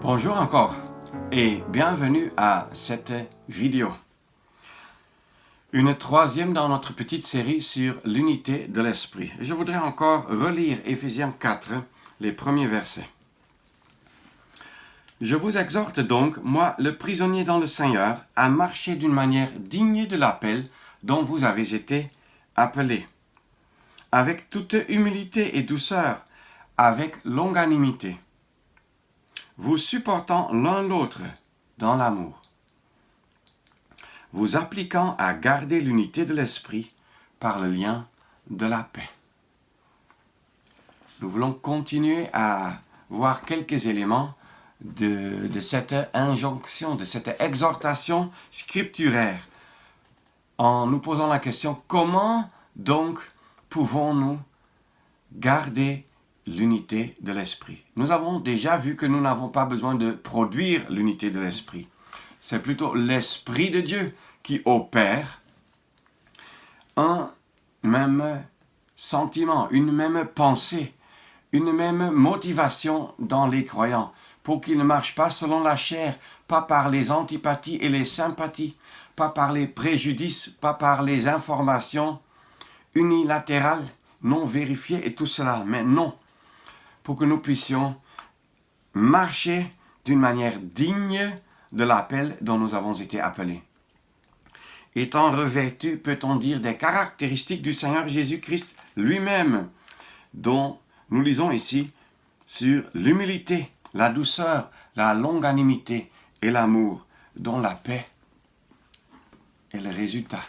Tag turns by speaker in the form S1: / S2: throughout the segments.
S1: Bonjour encore et bienvenue à cette vidéo. Une troisième dans notre petite série sur l'unité de l'esprit. Je voudrais encore relire Éphésiens 4, les premiers versets. Je vous exhorte donc, moi, le prisonnier dans le Seigneur, à marcher d'une manière digne de l'appel dont vous avez été appelés, avec toute humilité et douceur, avec longanimité, vous supportant l'un l'autre dans l'amour, vous appliquant à garder l'unité de l'esprit par le lien de la paix. Nous voulons continuer à voir quelques éléments de cette injonction, de cette exhortation scripturaire, en nous posant la question, comment donc pouvons-nous garder l'unité de l'esprit? Nous avons déjà vu que nous n'avons pas besoin de produire l'unité de l'esprit. C'est plutôt l'Esprit de Dieu qui opère un même sentiment, une même pensée, une même motivation dans les croyants, pour qu'ils ne marchent pas selon la chair, pas par les antipathies et les sympathies, pas par les préjudices, pas par les informations unilatérales, non vérifiées et tout cela, mais non, pour que nous puissions marcher d'une manière digne de l'appel dont nous avons été appelés. Étant revêtus, peut-on dire, des caractéristiques du Seigneur Jésus-Christ lui-même, dont nous lisons ici sur l'humilité, la douceur, la longanimité et l'amour, dont la paix est le résultat.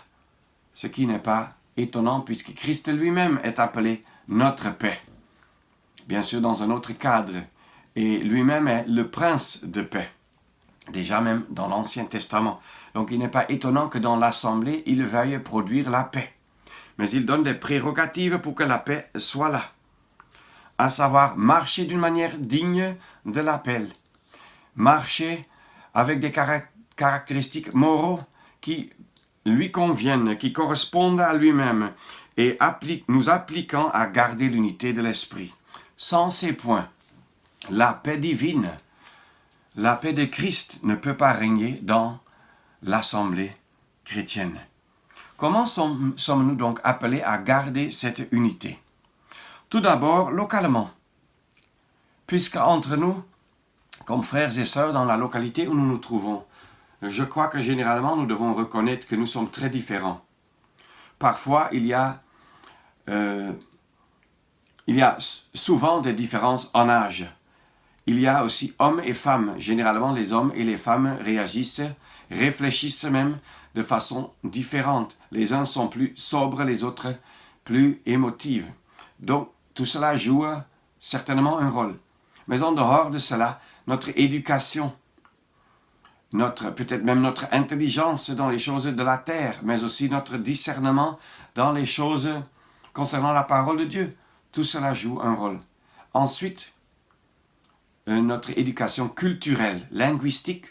S1: Ce qui n'est pas étonnant puisque Christ lui-même est appelé notre paix. Bien sûr dans un autre cadre, et lui-même est le prince de paix, déjà même dans l'Ancien Testament. Donc il n'est pas étonnant que dans l'Assemblée, il veuille produire la paix. Mais il donne des prérogatives pour que la paix soit là, à savoir marcher d'une manière digne de l'appel, marcher avec des caractéristiques moraux qui lui conviennent, qui correspondent à lui-même, et nous appliquant à garder l'unité de l'esprit. Sans ces points, la paix divine, la paix de Christ ne peut pas régner dans l'assemblée chrétienne. Comment sommes-nous donc appelés à garder cette unité? Tout d'abord, localement, puisque entre nous, comme frères et sœurs dans la localité où nous nous trouvons, je crois que généralement nous devons reconnaître que nous sommes très différents. Parfois, il y a souvent des différences en âge. Il y a aussi hommes et femmes. Généralement, les hommes et les femmes réfléchissent même de façon différente. Les uns sont plus sobres, les autres plus émotifs. Donc, tout cela joue certainement un rôle. Mais en dehors de cela, notre éducation, peut-être même notre intelligence dans les choses de la terre, mais aussi notre discernement dans les choses concernant la parole de Dieu, tout cela joue un rôle. Ensuite, notre éducation culturelle, linguistique,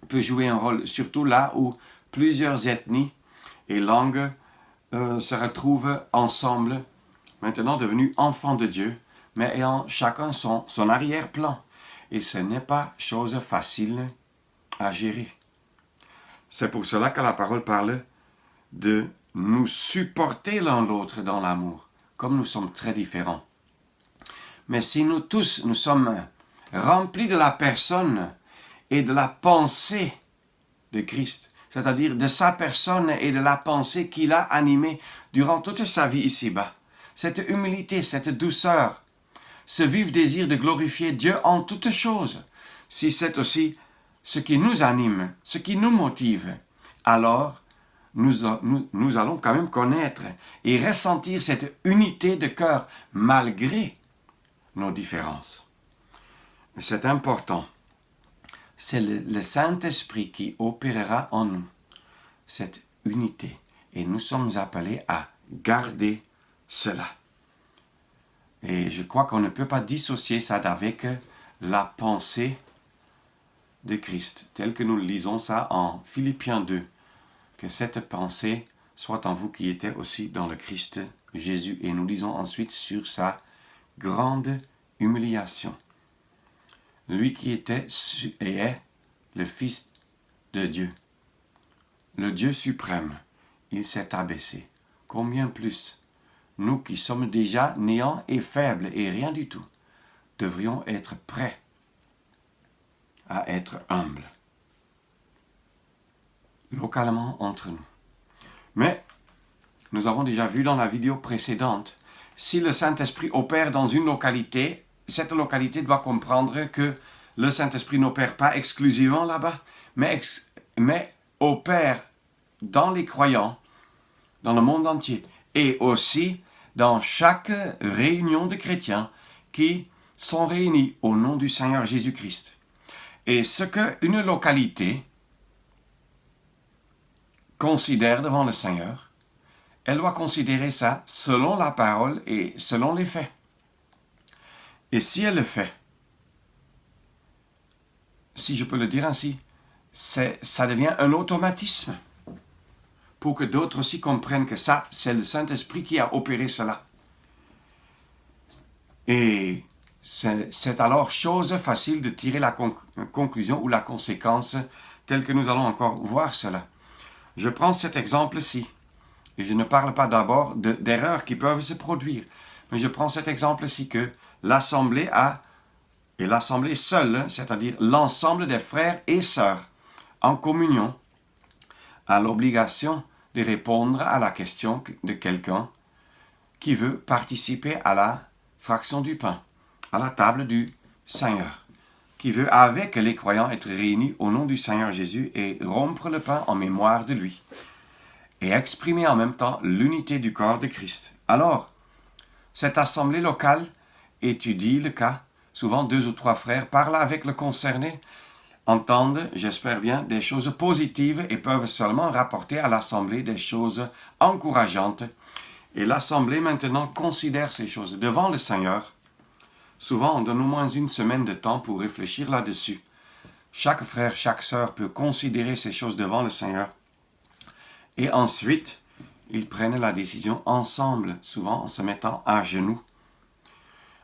S1: peut jouer un rôle, surtout là où plusieurs ethnies et langues se retrouvent ensemble, maintenant devenus enfants de Dieu, mais ayant chacun son arrière-plan. Et ce n'est pas chose facile à gérer. C'est pour cela que la parole parle de nous supporter l'un l'autre dans l'amour, comme nous sommes très différents. Mais si nous tous, nous sommes remplis de la personne et de la pensée de Christ, c'est-à-dire de sa personne et de la pensée qu'il a animée durant toute sa vie ici-bas, cette humilité, cette douceur, ce vif désir de glorifier Dieu en toutes choses, si c'est aussi ce qui nous anime, ce qui nous motive, alors nous allons quand même connaître et ressentir cette unité de cœur malgré nos différences. C'est important. C'est le Saint-Esprit qui opérera en nous cette unité. Et nous sommes appelés à garder cela. Et je crois qu'on ne peut pas dissocier ça d'avec la pensée de Christ, tel que nous lisons ça en Philippiens 2. Que cette pensée soit en vous qui était aussi dans le Christ Jésus. Et nous lisons ensuite sur sa grande humiliation. lui qui était et est le Fils de Dieu, le Dieu suprême, il s'est abaissé. Combien plus, nous qui sommes déjà néants et faibles et rien du tout, devrions être prêts à être humbles, localement entre nous. Mais, nous avons déjà vu dans la vidéo précédente, si le Saint-Esprit opère dans une localité, cette localité doit comprendre que le Saint-Esprit n'opère pas exclusivement là-bas, mais opère dans les croyants, dans le monde entier, et aussi dans chaque réunion de chrétiens qui sont réunis au nom du Seigneur Jésus-Christ. Et ce qu'une localité considère devant le Seigneur, elle doit considérer ça selon la parole et selon les faits. Et si elle le fait, si je peux le dire ainsi, ça devient un automatisme pour que d'autres aussi comprennent que ça, c'est le Saint-Esprit qui a opéré cela. Et c'est alors chose facile de tirer la conclusion ou la conséquence telle que nous allons encore voir cela. Je prends cet exemple-ci, et je ne parle pas d'abord d'erreurs qui peuvent se produire, mais je prends cet exemple-ci que l'Assemblée et l'Assemblée seule, c'est-à-dire l'ensemble des frères et sœurs en communion, a l'obligation de répondre à la question de quelqu'un qui veut participer à la fraction du pain, à la table du Seigneur, qui veut avec les croyants être réunis au nom du Seigneur Jésus et rompre le pain en mémoire de lui, et exprimer en même temps l'unité du corps de Christ. Alors, cette assemblée locale étudie le cas. Souvent, 2 ou 3 frères parlent avec le concerné, entendent, j'espère bien, des choses positives et peuvent seulement rapporter à l'assemblée des choses encourageantes. Et l'assemblée maintenant considère ces choses devant le Seigneur. Souvent, on donne au moins une semaine de temps pour réfléchir là-dessus. Chaque frère, chaque sœur peut considérer ces choses devant le Seigneur. Et ensuite, ils prennent la décision ensemble, souvent en se mettant à genoux,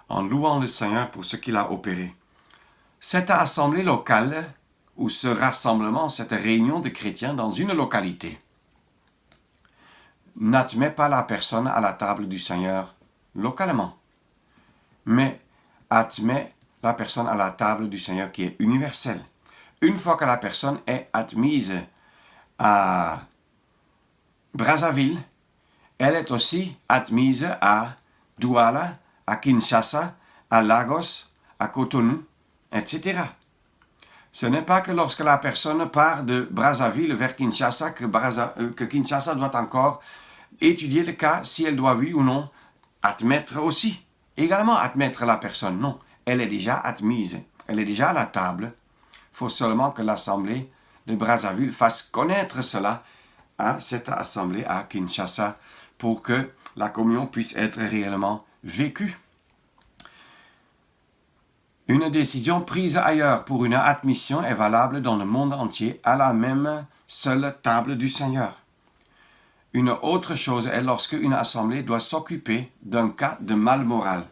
S1: en louant le Seigneur pour ce qu'il a opéré. Cette assemblée locale, ou ce rassemblement, cette réunion de chrétiens dans une localité, n'admet pas la personne à la table du Seigneur localement, mais admet la personne à la table du Seigneur qui est universelle. Une fois que la personne est admise à Brazzaville, elle est aussi admise à Douala, à Kinshasa, à Lagos, à Cotonou, etc. Ce n'est pas que lorsque la personne part de Brazzaville vers Kinshasa que Kinshasa doit encore étudier le cas si elle doit, oui ou non, admettre aussi. Également admettre la personne. Non, elle est déjà admise. Elle est déjà à la table. Il faut seulement que l'Assemblée de Brazzaville fasse connaître cela à cette Assemblée à Kinshasa pour que la communion puisse être réellement vécue. Une décision prise ailleurs pour une admission est valable dans le monde entier à la même seule table du Seigneur. Une autre chose est lorsque une assemblée doit s'occuper d'un cas de mal moral.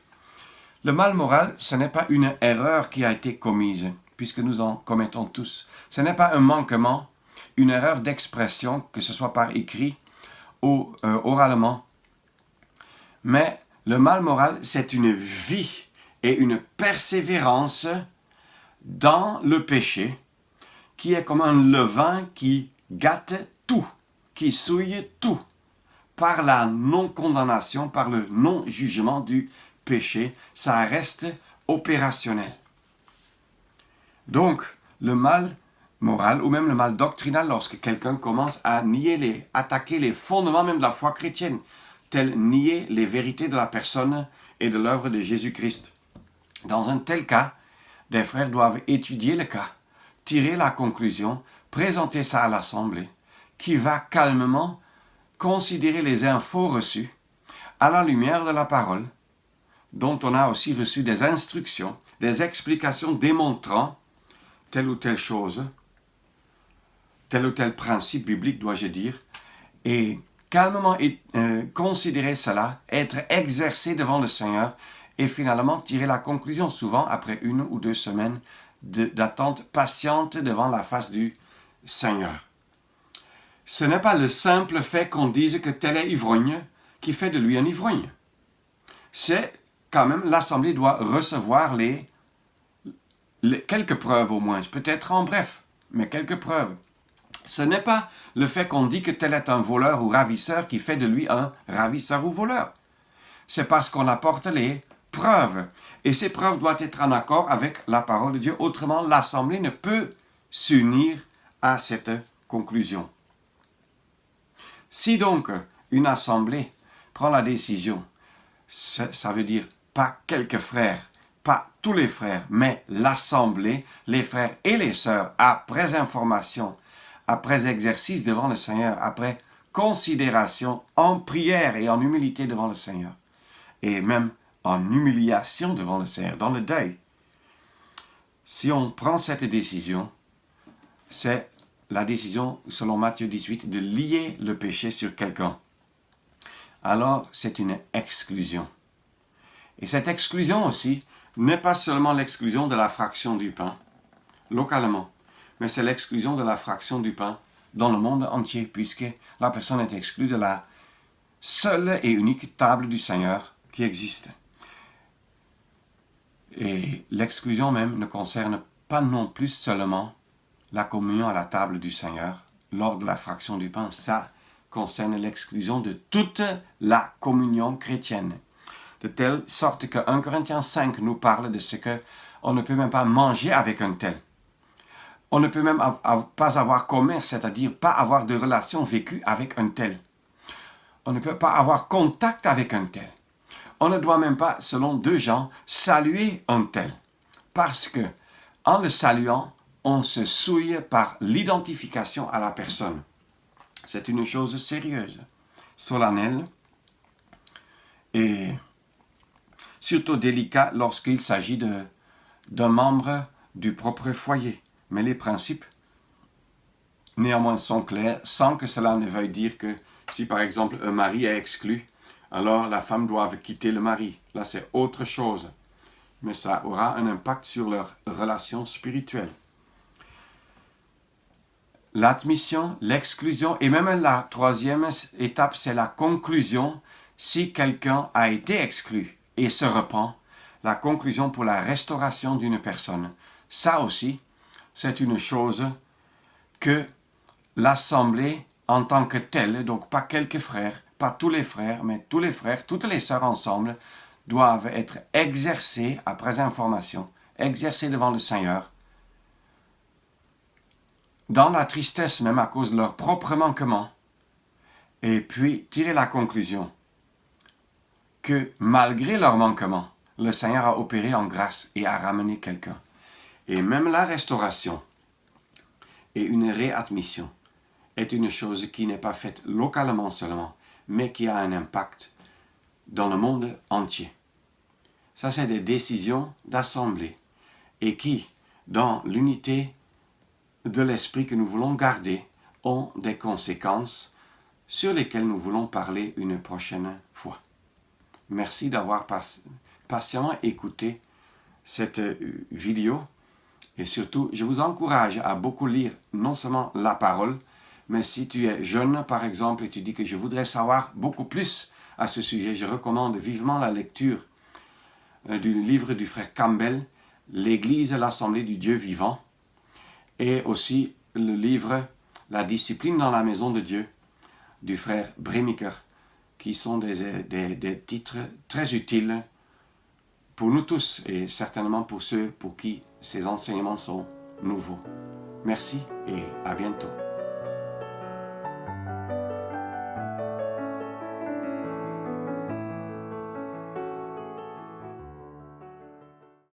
S1: Le mal moral, ce n'est pas une erreur qui a été commise, puisque nous en commettons tous. Ce n'est pas un manquement, une erreur d'expression, que ce soit par écrit ou oralement. Mais le mal moral, c'est une vie et une persévérance dans le péché qui est comme un levain qui gâte tout, qui souille tout, par la non-condamnation, par le non-jugement du péché, ça reste opérationnel. Donc, le mal moral ou même le mal doctrinal, lorsque quelqu'un commence à attaquer les fondements même de la foi chrétienne, tel nier les vérités de la personne et de l'œuvre de Jésus-Christ. Dans un tel cas, des frères doivent étudier le cas, tirer la conclusion, présenter ça à l'Assemblée, qui va calmement considérer les infos reçues à la lumière de la parole, dont on a aussi reçu des instructions, des explications démontrant telle ou telle chose, tel ou tel principe biblique, dois-je dire, et calmement considérer cela, être exercé devant le Seigneur et finalement tirer la conclusion, souvent après 1 ou 2 semaines d'attente patiente devant la face du Seigneur. Ce n'est pas le simple fait qu'on dise que tel est ivrogne qui fait de lui un ivrogne. C'est quand même, l'Assemblée doit recevoir quelques preuves au moins, peut-être en bref, mais quelques preuves. Ce n'est pas le fait qu'on dit que tel est un voleur ou ravisseur qui fait de lui un ravisseur ou voleur. C'est parce qu'on apporte les preuves. Et ces preuves doivent être en accord avec la parole de Dieu. Autrement, l'Assemblée ne peut s'unir à cette conclusion. Si donc une Assemblée prend la décision, ça veut dire pas quelques frères, pas tous les frères, mais l'Assemblée, les frères et les sœurs, après information, après exercice devant le Seigneur, après considération en prière et en humilité devant le Seigneur, et même en humiliation devant le Seigneur, dans le deuil. Si on prend cette décision, c'est la décision, selon Matthieu 18, de lier le péché sur quelqu'un. Alors, c'est une exclusion. Et cette exclusion aussi n'est pas seulement l'exclusion de la fraction du pain, localement, mais c'est l'exclusion de la fraction du pain dans le monde entier, puisque la personne est exclue de la seule et unique table du Seigneur qui existe. Et l'exclusion même ne concerne pas non plus seulement la communion à la table du Seigneur lors de la fraction du pain. Ça concerne l'exclusion de toute la communion chrétienne. De telle sorte que 1 Corinthiens 5 nous parle de ce qu'on ne peut même pas manger avec un tel. On ne peut même pas avoir commerce, c'est-à-dire pas avoir de relation vécue avec un tel. On ne peut pas avoir contact avec un tel. On ne doit même pas, selon 2 Jean, saluer un tel. Parce que, en le saluant, on se souille par l'identification à la personne. C'est une chose sérieuse, solennelle et surtout délicat lorsqu'il s'agit d'un membre du propre foyer. Mais les principes, néanmoins, sont clairs, sans que cela ne veuille dire que si, par exemple, un mari est exclu, alors la femme doit quitter le mari. Là, c'est autre chose. Mais ça aura un impact sur leur relation spirituelle. L'admission, l'exclusion, et même la 3e étape, c'est la conclusion. Si quelqu'un a été exclu et se repent, la conclusion pour la restauration d'une personne. Ça aussi, c'est une chose que l'Assemblée, en tant que telle, donc pas quelques frères, pas tous les frères, mais tous les frères, toutes les sœurs ensemble, doivent être exercés après information, exercés devant le Seigneur, dans la tristesse même à cause de leur propre manquement, et puis tirer la conclusion que malgré leur manquement, le Seigneur a opéré en grâce et a ramené quelqu'un. Et même la restauration et une réadmission est une chose qui n'est pas faite localement seulement, mais qui a un impact dans le monde entier. Ça, c'est des décisions d'assemblée et qui, dans l'unité de l'esprit que nous voulons garder, ont des conséquences sur lesquelles nous voulons parler une prochaine fois. Merci d'avoir patiemment écouté cette vidéo et surtout, je vous encourage à beaucoup lire non seulement la parole, mais si tu es jeune, par exemple, et tu dis que je voudrais savoir beaucoup plus à ce sujet, je recommande vivement la lecture du livre du frère Campbell, L'Église, l'Assemblée du Dieu vivant, et aussi le livre La discipline dans la maison de Dieu, du frère Bremiker, qui sont des titres très utiles pour nous tous, et certainement pour ceux pour qui ces enseignements sont nouveaux. Merci et à bientôt.